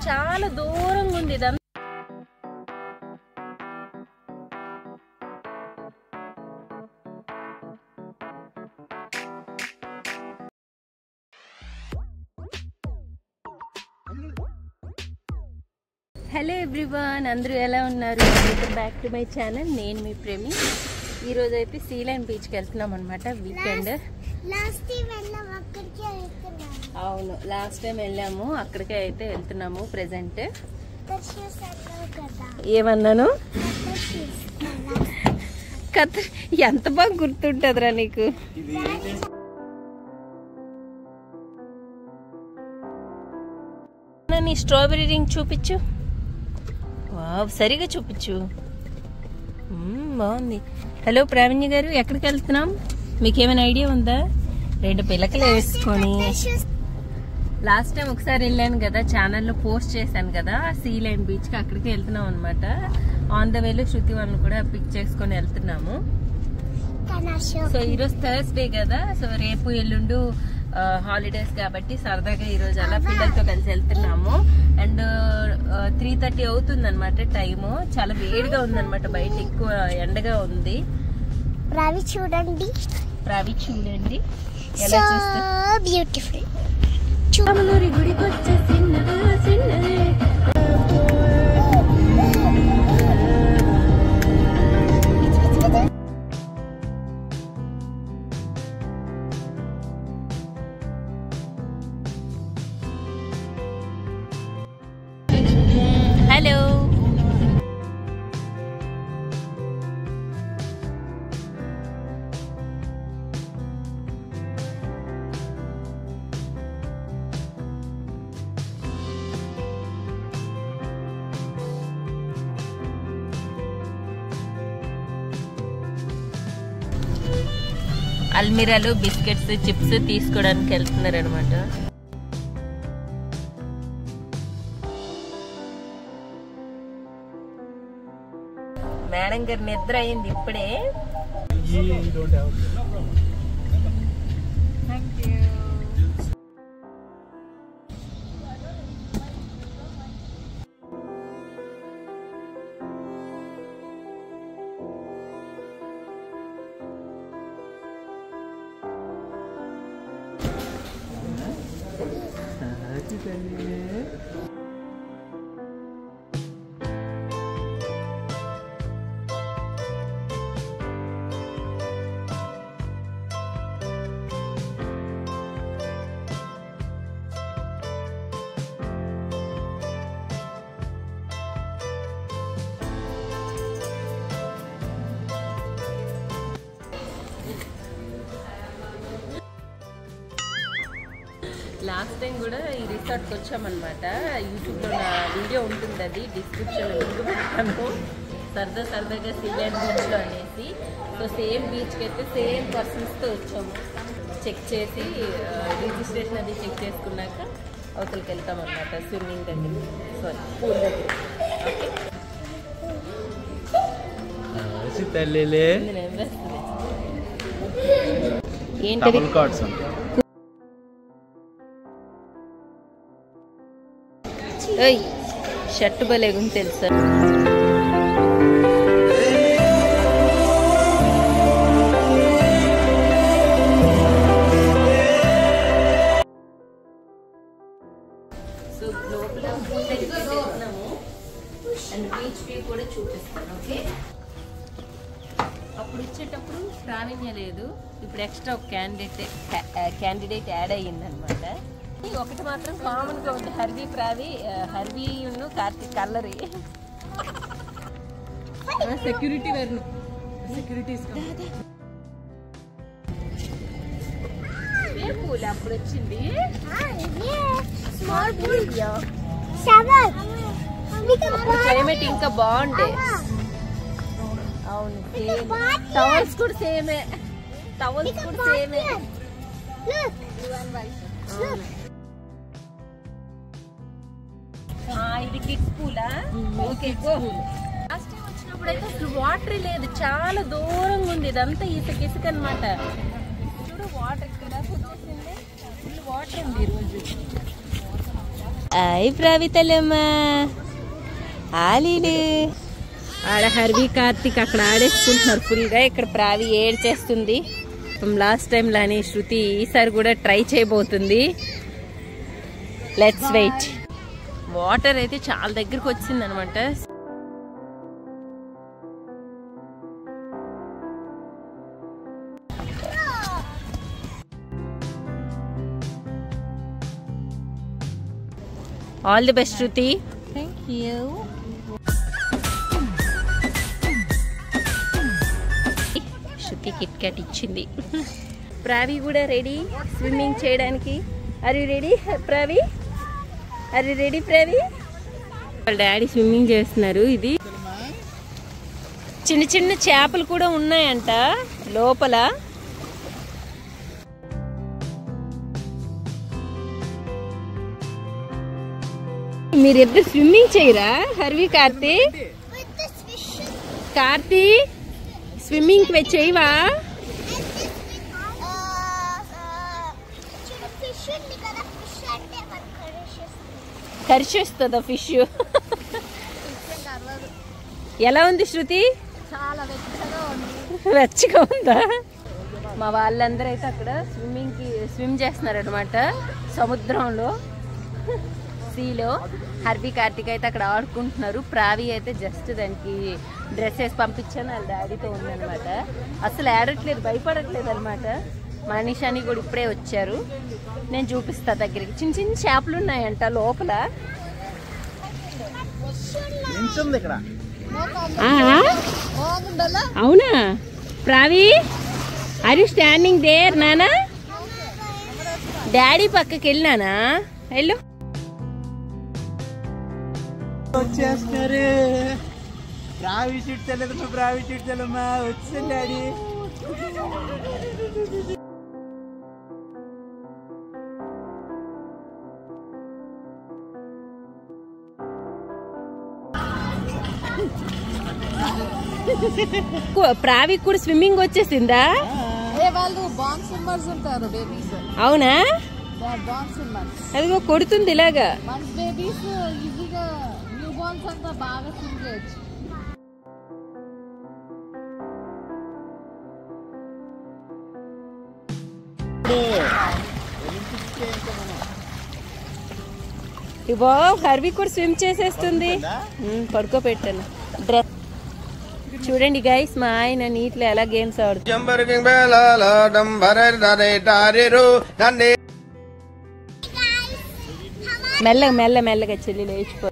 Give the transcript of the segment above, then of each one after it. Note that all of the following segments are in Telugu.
చాలా దూరంగా ఉంది ఇదంతా. హలో ఎవ్రీవన్, అందరూ ఎలా ఉన్నారు? Welcome back to my channel. నేను మీ ప్రేమి. ఈరోజు అయితే సీలైన్ బీచ్కి వెళ్తున్నాం అనమాట. వీకెండ్. అవును, లాస్ట్ టైం వెళ్ళాము, అక్కడికే అయితే వెళ్తున్నాము ప్రెజెంట్. ఏమన్నాను? కథ ఎంత బాగా గుర్తుంటుందిరా నీకు. నీ స్ట్రాబెరీ రింగ్ చూపించు. వావ్, సరిగా చూపించు. బాగుంది. హలో ప్రావీణ్య గారు, ఎక్కడికి వెళ్తున్నాం? మీకేమైనా ఐడియా ఉందా? 2 పిలకలు వేసుకొని లాస్ట్ టైం ఒకసారి వెళ్ళాను కదా, ఛానల్లో పోస్ట్ చేశాను కదా, సీలైన్ బీచ్కి. అక్కడికి వెళ్తున్నాం అనమాట. ఆన్ ద వేలో శృతి వాళ్ళని కూడా పిక్ చేసుకొని వెళ్తున్నాము. సో ఈరోజు థర్స్డే కదా, సో రేపు ఎల్లుండు హాలిడేస్ కాబట్టి సరదాగా ఈరోజు అలా పిల్లలతో కలిసి వెళ్తున్నాము. అండ్ 3:30 అవుతుంది అనమాట టైము. చాలా వేడిగా ఉందన్నమాట, బయట ఎక్కువ ఎండగా ఉంది. ప్రావి చూడండి ఎలా చూస్తే బ్యూటిఫుల్. చూడమలూరి గుడికి వచ్చేసింది. హలో, అల్మిరాలో బిస్కెట్స్ చిప్స్ తీసుకోవడానికి వెళ్తున్నారు అనమాట. మేడం గారి నిద్ర అయింది ఇప్పుడే. లాస్ట్ టైం కూడా ఈ రిసార్ట్కి వచ్చామన్నమాట. యూట్యూబ్లో నా వీడియో ఉంటుంది, అది డిస్క్రిప్షన్లో లింక్ పెడతాను. సరదాగా సీలైన్ బీచ్లో అనేసి. సో సేమ్ బీచ్కి అయితే సేమ్ పర్సన్స్తో వచ్చాము. చెక్ చేసి రిజిస్ట్రేషన్ అది చెక్ చేసుకున్నాక అవతలకి వెళ్తాం అన్నమాట, స్విమ్మింగ్ దగ్గర, సారీ పూల్ దగ్గర. ఓకే, ఏంటి షర్ట్ బలేగుంది తెలుసా? సో లోపల వెళ్తున్నాము అండ్ బీచ్ వ్యూ కూడా చూపిస్తాను. ఓకే, అప్పుడు ఇచ్చేటప్పుడు ప్రావీణ్య లేదు, ఇప్పుడు ఎక్స్ట్రా ఒక క్యాండిడేట్ యాడ్ అయ్యిందనమాట. ఒకటి మాత్రం కామన్ గా ఉంది, హర్వీ కార్తీక్ కల్లరి. సెక్యూరిటీ పూల్ అప్పుడు వచ్చింది. క్లైమేట్ ఇంకా బాగుండే. అవును, టవల్స్ కూడా సేమే. ఇది కిడ్స్ పూలా? ఓకే, లాస్ట్ టైం వచ్చినప్పుడు అయితే అసలు వాటర్ లేదు, చాలా దూరంగా ఉంది. ఇదంతా ఇసుక అనమాట. చూడు, వాటర్ ఇక్కడ వచ్చేసింది, ఫుల్ వాటర్ ఉంది ఈరోజు. హాయ్ ప్రావితలమ్మా ఆలీలు ఆడ హర్వి కార్తిక్ అక్కడ ఆడేసుకుంటున్నారు ఫుల్గా. ఇక్కడ ప్రావి ఏడ్చేస్తుంది. లాస్ట్ టైం లానే శృతి ఈసారి కూడా ట్రై చేయబోతుంది. Let's wait. వాటర్ అయితే చాలా దగ్గరకు వచ్చింది అనమాట. All the best Shruti. Thank you. Shruti KitKat ఇచ్చింది. ప్రావి కూడా రెడీ స్విమ్మింగ్ చేయడానికి. Are you ready Pravi? Are you ready Pravi? వాళ్ళ డాడీ స్విమ్మింగ్ చేస్తున్నారు. ఇది చిన్న చిన్న చేపలు కూడా ఉన్నాయంట లోపల. మీరెప్పుడు స్విమ్మింగ్ చేయరా హర్వి కార్తీ? కార్తీ స్విమ్మింగ్ చేయవా? కరిచేస్తుందా ఫిష్? ఎలా ఉంది శృతి? వెచ్చగా ఉందా? మా వాళ్ళందరూ అయితే అక్కడ స్విమ్ చేస్తున్నారు అనమాట సముద్రంలో, సీలో. హర్వి కార్తిక్ అయితే అక్కడ ఆడుకుంటున్నారు. ప్రావి అయితే జస్ట్ దానికి డ్రెస్ వేసి పంపించాను, వాళ్ళ డాడీతో ఉందనమాట. అసలు ఆడట్లేదు, భయపడట్లేదు అనమాట. మనీషాని కూడా ఇప్పుడే వచ్చారు. నేను చూపిస్తా దగ్గరికి. చిన్న చిన్న చేపలు ఉన్నాయంట లోపల. అవునా ప్రావి? ఆర్ యు స్టాండింగ్ దేర్ నానా? డాడీ పక్కకి వెళ్ళినానా? వెళ్ళు. వచ్చేస్తున్నారు. ప్రావి చిట్టలేదమ్మా, ప్రావి చిట్టలమ్మా వచ్చేసాను డాడీ. ప్రావి కూడా స్విమ్మింగ్ వచ్చేసిందా? వాళ్ళు బాన్ స్విమ్మర్స్ ఉంటారు బేబీస్. అవునా? బాన్ స్విమ్మర్స్. అదిగో కొడుతుంది ఇలాగా. మంచి బేబీస్ ఈజీగా న్యూ బార్న్స్ అంతా బాగా స్విమ్ చేయొచ్చు. ఇవో హర్వి కూడా స్విమ్ చేసేస్తుంది. పడుకోబెట్టాను. డ్రెస్ చూడండి గైస్, మా ఆయన నీటిలో ఎలా గేమ్స్ ఆడుతుంది. మెల్లగా మెల్లగా చెల్లి లేచిపో.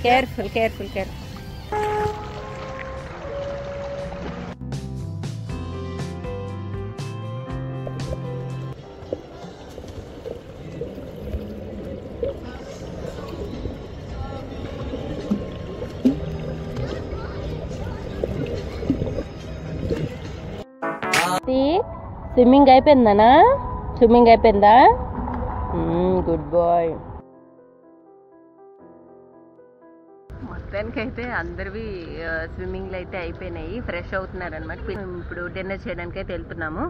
Careful careful careful. స్విమ్మింగ్ అయిపోయిందనా? స్విమ్మింగ్ అయిపోయిందా? Good boy. మొత్తానికి అయితే అందరివి స్విమ్మింగ్లు అయితే అయిపోయినాయి. ఫ్రెష్ అవుతున్నారు అనమాట. ఇప్పుడు డిన్నర్ చేయడానికి అయితే వెళ్తున్నాము.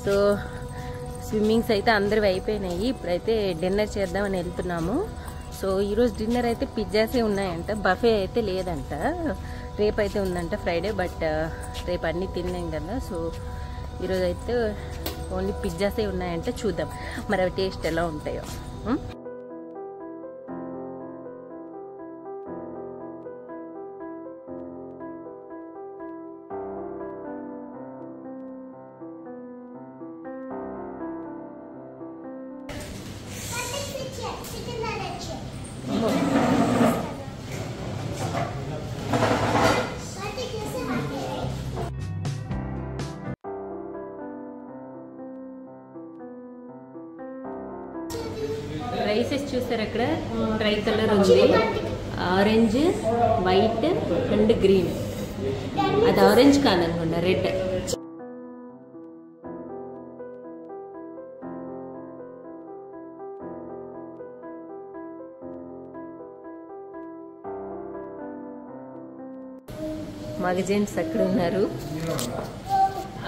సో స్విమ్మింగ్స్ అయితే అందరివి అయిపోయినాయి. ఇప్పుడైతే డిన్నర్ చేద్దామని వెళ్తున్నాము. సో ఈరోజు డిన్నర్ అయితే పిజ్జాసే ఉన్నాయంట, బఫే అయితే లేదంట. రేపు అయితే ఉందంట ఫ్రైడే, బట్ రేపు అన్నీ తిన్నాం కదా. సో ఈరోజు అయితే ఓన్లీ పిజ్జాసే ఉన్నాయంట. చూద్దాం మరి అవి టేస్ట్ ఎలా ఉంటాయో. రైసెస్ చూసారు అక్కడ ట్రై కలర్ ఉంది, ఆరెంజ్, వైట్ అండ్ గ్రీన్. అది ఆరెంజ్ కాదనుకోండి, రెడ్. మగ జెంట్స్ అక్కడ ఉన్నారు,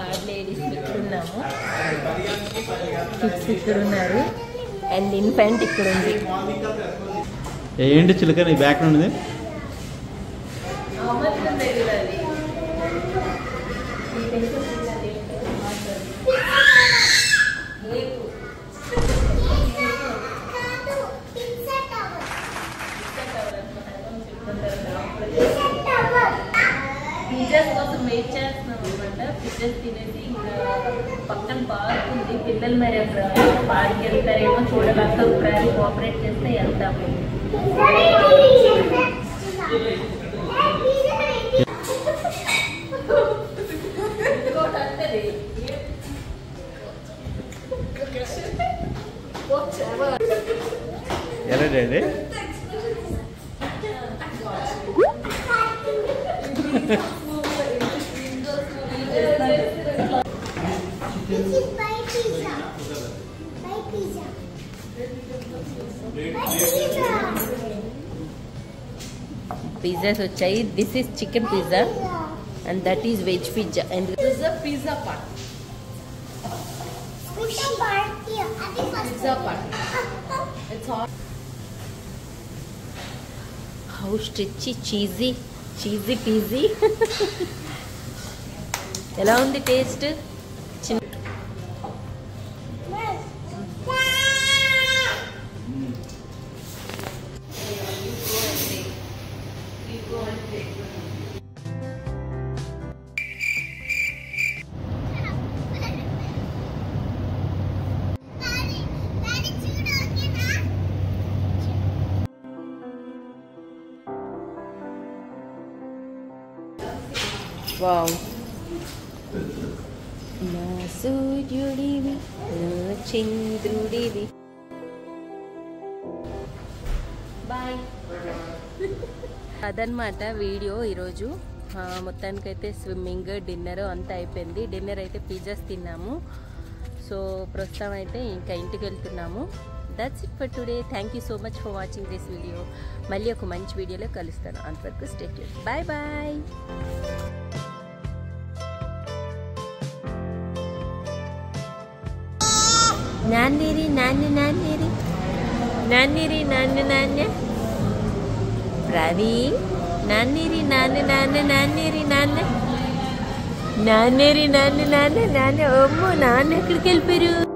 ఆడ్ లేడీస్ ఇక్కడ ఉన్నాము, కిడ్స్ ఇక్కడ ఉన్నారు అండ్ ఇన్ఫెంట్ ఇక్కడ ఉంది. ఏంటి చిలక నీ బ్యాక్ నుండి? పిజ్జాస్ కోసం వెయిట్ చేస్తున్నాం అనమాట. పిజ్జాస్ తినేసి ఇంకా పక్కన పార్క్ ఉంది, పిల్లలు మరి అక్కడ పార్క్ వెళ్తారేమో చూడాలి. అక్కడ ఒకసారి కోఆపరేట్ చేస్తే వెళ్తాము. ఎలా డాడీ? పిజ్జాస్ వచ్చాయి. This is chicken pizza and that is veg pizza and pizza part. How stretchy cheesy cheesy పీజీ. ఎలా ఉంది టేస్ట్? వావ్, నా సూర్యుడివి నా చంద్రుడివి. బాయ్. అదనమాట వీడియో ఈరోజు. మొత్తానికైతే స్విమ్మింగ్, డిన్నర్ అంతా అయిపోయింది. డిన్నర్ అయితే పిజ్జాస్ తిన్నాము. సో ప్రస్తుతం అయితే ఇంకా ఇంటికి వెళ్తున్నాము. That's it for today. Thank you so much for watching this video. మళ్ళీ ఒక మంచి వీడియోలో కలుస్తాను. అంతవరకు స్టే ట్యూన్. Bye bye. నాన్నేరి నాన్న నాన్నేరి నాన్నేరి నాన్న నాన్న రవి నాన్నేరి నాన్న నాన్న నాన్నేరి నాన్న నాన్నేరి నాన్న నాన్న నాన్న. అమ్మో నాన్న ఎక్కడికి వెళ్ళిపోయారు?